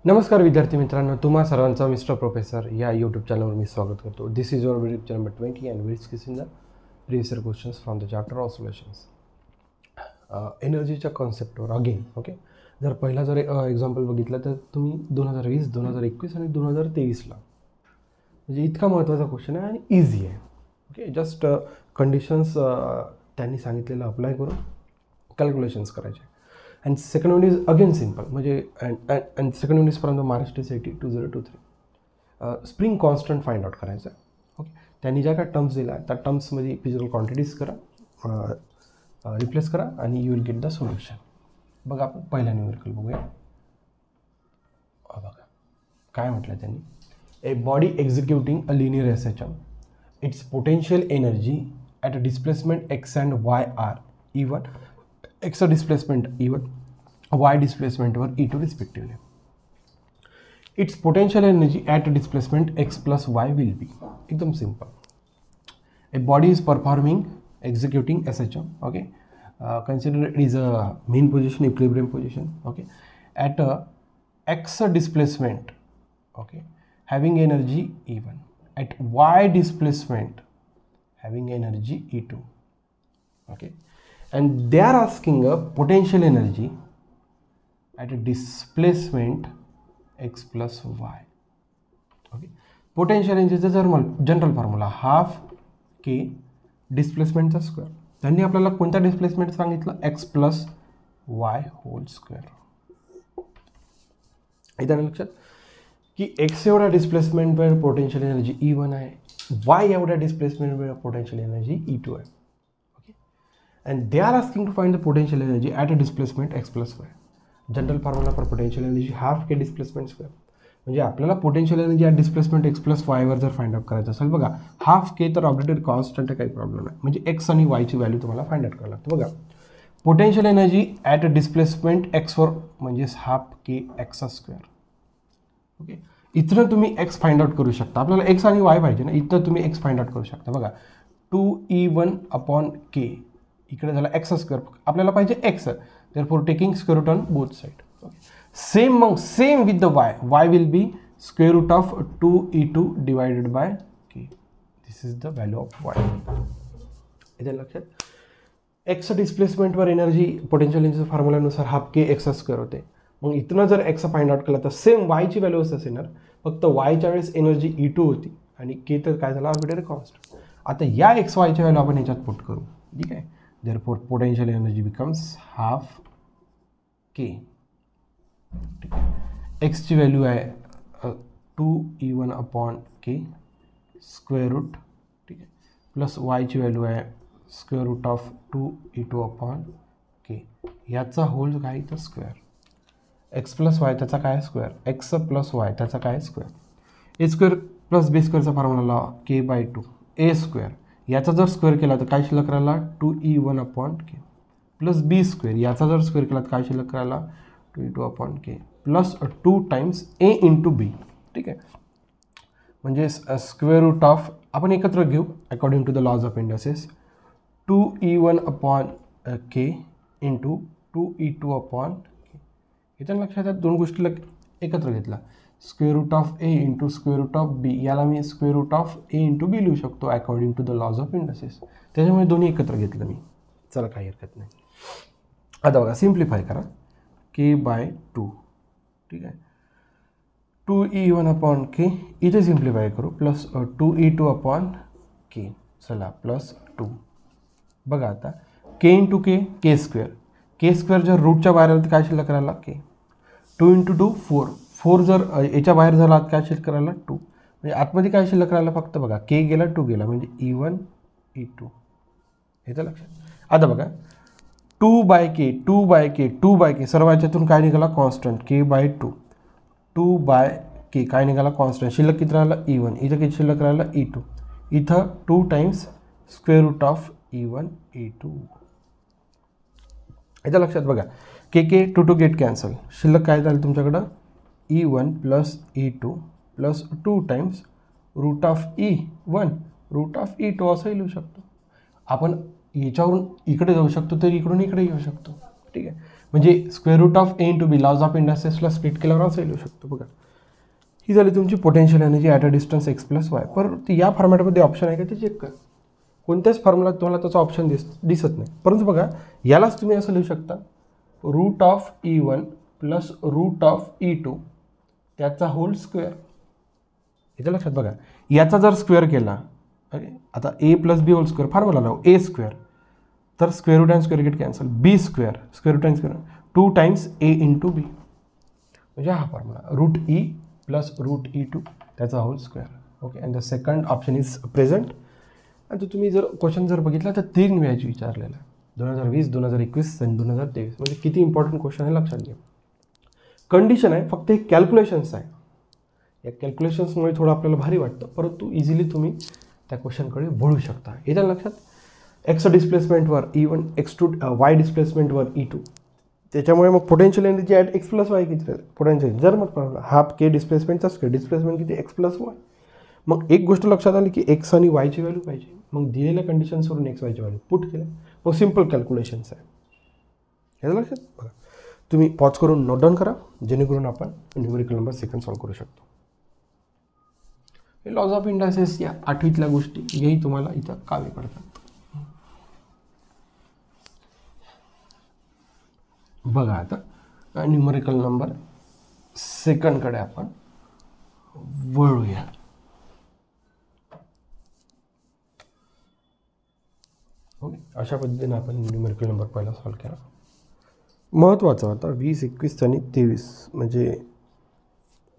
नमस्कार विद्यार्थी मित्रांनो, तुम्हा सर्वांचा मिस्टर प्रोफेसर या यूट्यूब चॅनलवर मी स्वागत करतो. This is your video number 20 and we discussing the previous year questions from the chapter of solutions. एनर्जीच्या कॉन्सेप्टवर अगेन. ओके, जर पहिला जर एक्झाम्पल बघितलं तर तुम्ही 2020, 2021 आणि 2023ला म्हणजे इतका महत्त्वाचा क्वेश्चन आहे आणि इझी आहे. ओके, जस्ट कंडिशन्स त्यांनी सांगितलेलं अप्लाय करून कॅल्क्युलेशन्स करायचे. And second one is again simple, म्हणजे and second one is from the Maharashtra SAT 2023. Spring constant find out करायचा आहे. ओके, त्यांनी ज्या काय टर्म्स दिल्या त्या टर्म्समध्ये फिजिकल क्वांटिटीज करा, रिप्लेस करा आणि you will get the solution. बघा, आपण पहिला न्यूमेरिकल बघूया. बघा काय म्हटलं त्यांनी. A body executing a linear SHM, it's potential energy at a displacement x and y are even x displacement E1, y डिस्प्लेसमेंटवर E2 respectively. It's potential energy at displacement x plus y will be. एकदम simple. A body is performing executing SHM. Okay, consider it is a mean position, equilibrium position. Okay, at a x displacement, okay, having energy E1, at y displacement having energy E2. Okay, and they are asking a potential energy at a displacement x plus y. Okay, potential energy चा general formula half k डिस्प्लेसमेंटचा square. त्यांनी आपल्याला कोणता displacement सांगितलं, x plus Y whole square. इथं लक्षात की x एवढ्या डिस्प्लेसमेंटवर पोटेन्शियल एनर्जी E1 आहे, y एवढ्या डिस्प्लेसमेंटवर पोटेन्शियल एनर्जी E2 आहे. Okay, and they are asking to find the potential energy at a displacement x plus Y. General formula for potential energy half k displacement square. म्हणजे आपल्याला potential energy at displacement x plus वायवर जर find out करायचं असेल, बघा half k तर objective constant आहे, काही प्रॉब्लेम नाही. म्हणजे x आणि y ची व्हॅल्यू तुम्हाला फाइंड आउट करावं लागतं. बघा, potential energy at displacement x वर म्हणजेच half k x square. Okay, इथं तुम्ही x फाइंड आउट करू शकता. आपल्याला x आणि y पाहिजे ना, इथं तुम्ही x फाइंड आउट करू शकता. बघा 2E1 अपॉन k, इकडे झाला x स्क्वेअर, आपल्याला पाहिजे x, therefore taking square root on both side. Same with the y will be square root of 2E2 divided by k. This is the value of y. इथे लक्षात, x डिस्प्लेसमेंटवर energy potential energy फॉर्म्युल्यानुसार half k x square होते. मग इथनं जर x find out केला तर सेम y ची व्हॅल्यू असं येणार, फक्त y च्या वेळेस एनर्जी E2 होती आणि k तर काय झाला, आर्बिट्ररी कॉन्स्टंट. आता या x y च्या व्हॅल्यू आपण याच्यात पुट करू. ठीक आहे, therefore potential energy becomes half k. ठीक आहे, x ची व्हॅल्यू आहे 2E1 upon k square root. ठीक आहे, प्लस y ची व्हॅल्यू आहे square root of 2E2 upon k. याचा होल काय तर स्क्वेअर. x प्लस वाय त्याचा काय स्क्वेअर, x प्लस वाय त्याचा काय square. A square plus B स्क्वेअरचा फॉर्म्युला k/2 a स्क्वेअर. याचा जर स्क्वेअर केला तर काय शिल्लक राहिला 2E1 upon k plus B square. याचा जर स्क्वेअर केला तर काय शिल्लक राहिला 2E2 upon k plus 2 times a into B. ठीक आहे, म्हणजे स्क्वेअर रूट ऑफ आपण एकत्र घेऊ according to the laws of indices. 2E1 upon k into 2E2 upon k. इथं लक्षात येतात दोन गोष्टीला एकत्र घेतला, square root of a into square root of b. याला मी square root of a into B लिहू शकतो according to the laws of indices. त्याच्यामुळे दोन्ही एकत्र घेतलं मी. चला, काही हरकत नाही. आता बघा, सिम्प्लिफाय करा k/2. ठीक आहे, 2E1 अपॉन k इथे सिम्प्लिफाय करू, प्लस 2E2 अपॉन k. चला, प्लस 2. बघा आता k into k square. k square जर रूटच्या बाहेर आला तर काय शिल्लक राहिला k. 2 इंटू 2 4. 4 जर याच्या बाहेर झाला तर काय शिल्लक राहिला 2. म्हणजे आतमध्ये काय शिल्लक राहिला, फक्त बघा k गेला 2 गेला, म्हणजे E1 E2. हे तर लक्षात. आता बघा 2/k सर्व याच्यातून काय निघाला कॉन्स्टंट k/2. 2/k काय निघाला कॉन्स्टंट. शिल्लक किती राहिला E1. इथं किती शिल्लक राहिला E2. इथं 2 times square root of E1 E2. इथं लक्षात बघा, k 2 गेट कॅन्सल. शिल्लक काय झालं तुमच्याकडं E1 plus E2 plus 2 times root of E1 root of E2 असंही लिहू शकतो आपण. याच्यावरून इकडे जाऊ शकतो तर इकडून इकडे येऊ शकतो. ठीक आहे, म्हणजे square root of A into B laws of इंडक्टन्सला स्प्लिट केल्यावर असं लिहू शकतो बघा. ही झाली तुमची potential energy at a distance X plus Y. परंतु या फॉर्मॅटमध्ये ऑप्शन आहे का ते चेक कर. कोणत्याच फॉर्म्युला तुम्हाला त्याचा ऑप्शन दिसत नाही. परंतु बघा यालाच तुम्ही असं लिहू शकता root of E1 plus root of E2 त्याचा होल स्क्वेअर. इथे लक्षात बघा याचा जर स्क्वेअर केला आता A plus B whole square formula लावू ए स्क्वेअर तर square root and square get cancel B square square root and square 2 times A into B म्हणजे हा formula root E plus root E2 त्याचा whole square. Okay and the second option is present. आणि तुम्ही जर question जर बघितला तर 3 वेळाची विचारलेला आहे 2020 2021 आणि 2023 म्हणजे किती इम्पॉर्टंट क्वेश्चन आहे लक्षात घ्या. कंडिशन आहे फक्त एक कॅल्क्युलेशन्स आहे. या कॅल्क्युलेशन्समुळे थोडं आपल्याला भारी वाटतं परंतु इझिली तुम्ही त्या क्वेश्चनकडे वळू शकता. येत्या लक्षात एक्स डिस्प्लेसमेंटवर E1 एक्स टू वाय डिस्प्लेसमेंटवर E2 त्याच्यामुळे मग potential energy at X plus Y किती पोटेन्शियल जर मग हाफ के डिस्प्लेसमेंटचा स्क्वेअर डिस्प्लेसमेंट किती एक्स प्लस वाय. मग एक गोष्ट लक्षात आली की एक्स आणि वायची व्हॅल्यू पाहिजे. मग दिलेल्या कंडिशन्सवरून एक्स वायची व्हॅल्यू पुट केलं मग सिम्पल कॅल्क्युलेशन्स आहे. याचं लक्षात बघा तुम्ही पॉज करून नोट डाऊन करा जेणेकरून आपण न्यूमेरिकल नंबर सेकंड सॉल्व्ह करू शकतो. लॉज ऑफ इंडक्टन्स या 8वीतल्या गोष्टी याही तुम्हाला इथं कामी पडतात. बघा आता न्यूमेरिकल नंबर सेकंडकडे आपण वळूया. ओके अशा पद्धतीने आपण न्यूमेरिकल नंबर पहिला सॉल्व्ह केला. महत्त्वाचा होता 20 21 आणि 23 म्हणजे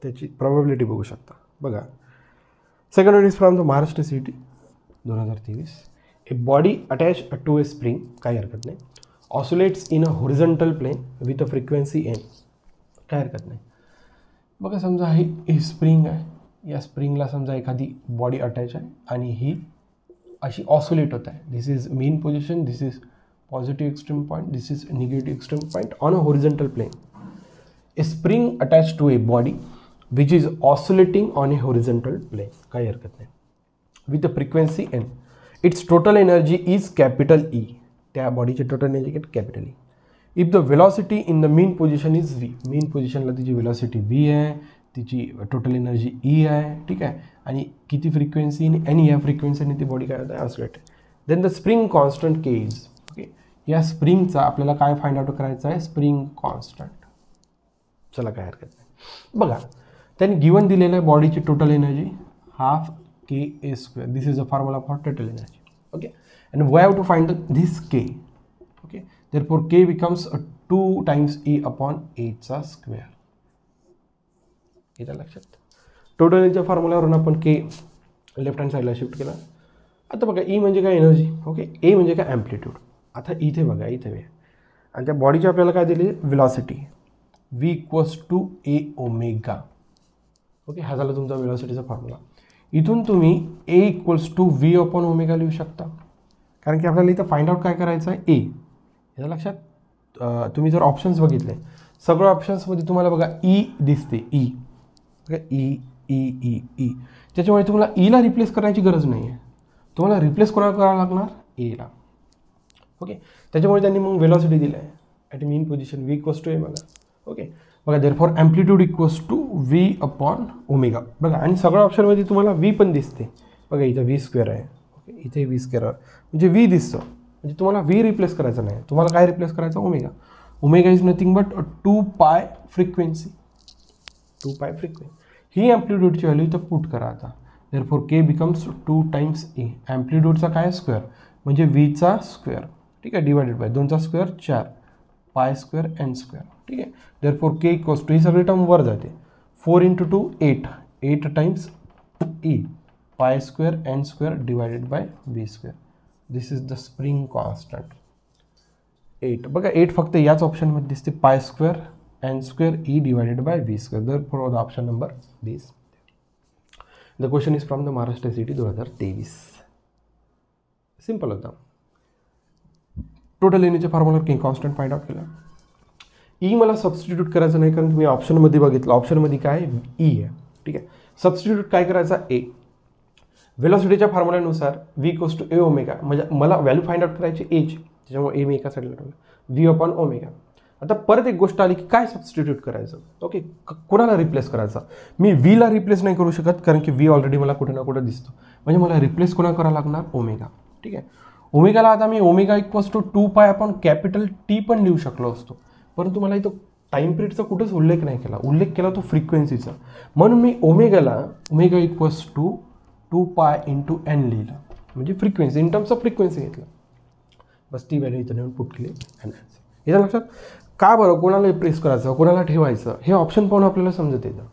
त्याची प्रॉबॅबिलिटी बघू शकता. बघा second one is from the Maharashtra city 2023. A body attach to a spring काही हरकत नाही oscillates in a horizontal plane with a frequency N काय हरकत नाही. बघा समजा ही स्प्रिंग आहे या स्प्रिंगला समजा एखादी बॉडी अटॅच आहे आणि ही अशी ऑसिलेट होत आहे. This is mean position this is positive extreme point this is negative extreme point on a horizontal plane. A spring attach to a body which is oscillating on a horizontal plane काही हरकत नाही with a frequency n. its total energy is capital E. त्या बॉडीची total energy capital E. If the velocity in the main position is V main पोझिशनला तिची velocity V आहे तिची total energy E आहे ठीक आहे आणि किती फ्रिक्वेन्सी आणि या फ्रिक्वेन्सीने ती बॉडी काय होतं oscillate. Then the spring constant K is okay या स्प्रिंगचा आपल्याला काय फाइंड आउट करायचं आहे स्प्रिंग कॉन्स्टंट. चला काय हरकत नाही. बघा त्यांनी गिवन दिलेलं आहे बॉडीची total energy half K A square this is a formula for total energy. Okay and we have to find this K. Okay therefore K becomes 2 times E upon एचा स्क्वेअर. येतं लक्षात. टोटल एनर्जीच्या फॉर्म्युल्यावरून आपण K left hand साईडला shift केला. आता बघा ई म्हणजे काय एनर्जी ओके ए म्हणजे काय ॲम्प्लिट्यूड. आता इथे बघा इथे वे आणि त्या बॉडीची आपल्याला काय दिली velocity V equals to A omega. Okay हा झाला तुमचा वेलॉसिटीचा फॉर्म्युला. इथून तुम्ही A equals to V upon omega लिहू शकता कारण की आपल्याला इथं फाइंड आउट काय करायचं आहे ए. याचं लक्षात तुम्ही जर ऑप्शन्स बघितले सगळ्या ऑप्शन्समध्ये तुम्हाला बघा ई दिसते E okay E E E E त्याच्यामुळे तुम्हाला ईला रिप्लेस करण्याची गरज नाही आहे. तुम्हाला रिप्लेस कोणाला करावं लागणार एला. ओके त्याच्यामुळे त्यांनी मग वेलॉसिटी दिलं आहे at mean position V equals to A बघा. ओके बघा therefore amplitude equals to V upon omega. बघा आणि सगळ्या ऑप्शनमध्ये तुम्हाला व्ही पण दिसते बघा इथं व्ही स्क्वेअर आहे ओके इथे व्ही स्क्वेअर म्हणजे व्ही दिसतं म्हणजे तुम्हाला व्ही रिप्लेस करायचं नाही तुम्हाला काय रिप्लेस करायचं omega. Omega is nothing but 2 पाय फ्रिक्वेन्सी 2 पाय फ्रिक्वेन्सी ही ॲम्प्लिट्यूडची व्हॅल्यू इथं पुट करा. आता देअरफॉर के बिकम्स 2 टाइम्स ए ॲम्प्लिट्यूडचा काय स्क्वेअर म्हणजे व्हीचा स्क्वेअर ठीक आहे डिवायडेड बाय 2चा स्क्वेअर 4 पाय स्क्वेअर एन स्क्वेअर ठीक आहे. देअरफॉर के इक्वल्स टू ही सगळी टर्म वर जाते 4 × 2 8 8 times E pi square N square divided by V square. This is the spring constant 8. बघा 8 फक्त याच ऑप्शनमध्ये दिसते pi square N square E divided by V square. Therefore the option number this. The question is from the Maharashtra city 2023. Simple होता. Total energy formula K constant find out केला. E मला substitute करायचं नाही कारण तुम्ही ऑप्शनमध्ये बघितलं ऑप्शनमध्ये काय ई आहे ठीक आहे. सबस्टिट्यूट काय करायचा ए वेलॉसिटीच्या फॉर्म्युल्यानुसार V equals to A omega म्हणजे मला व्हॅल्यू फाइंड आउट करायची एच त्याच्यामुळे ए मी एका साईडला ठेवलं व्ही अपॉन ओमेगा. आता परत एक गोष्ट आली की काय सबस्टिट्यूट करायचं. ओके, कोणाला रिप्लेस करायचा. मी व्हीला रिप्लेस नाही करू शकत कारण की व्ही ऑलरेडी मला कुठे ना कुठे दिसतो. म्हणजे मला रिप्लेस कोणा करावं लागणार, ओमेगा. ठीक आहे, ओमेगाला आता मी ओमेगा इक्वल्स टू 2π आपण कॅपिटल टी पण लिहू शकलो असतो, परंतु मला इथं टाईम पिरियडचा कुठंच उल्लेख नाही केला. उल्लेख केला तो फ्रिक्वेन्सीचा. म्हणून मी omega equals to 2π into N लिहिलं, म्हणजे frequency in terms of frequency घेतलं. बस ती व्हॅल्यू इथं नेऊन पुट केली अँड आन्सर. याच्या लक्षात का बरं कोणाला रिप्लेस करायचं कोणाला ठेवायचं हे ऑप्शन पाहून आपल्याला समजत येतं.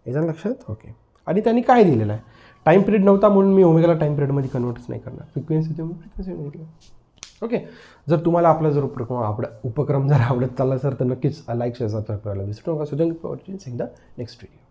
याच्या लक्षात. ओके, आणि त्यांनी काय दिलेलं आहे, टाईम पिरियड नव्हता म्हणून मी ओमेगाला टाईम पिरियडमध्ये कन्वर्टच नाही करणार, फ्रिक्वेन्सी होती म्हणून फ्रिक्वेन्सी घेतलं. ओके, जर तुम्हाला आपला जर उपक्रम जर आवडत चालला सर तर नक्कीच लाईक शेअर सबस्क्राईब करायला विसरू नका. So thank you for watching. See in the next video.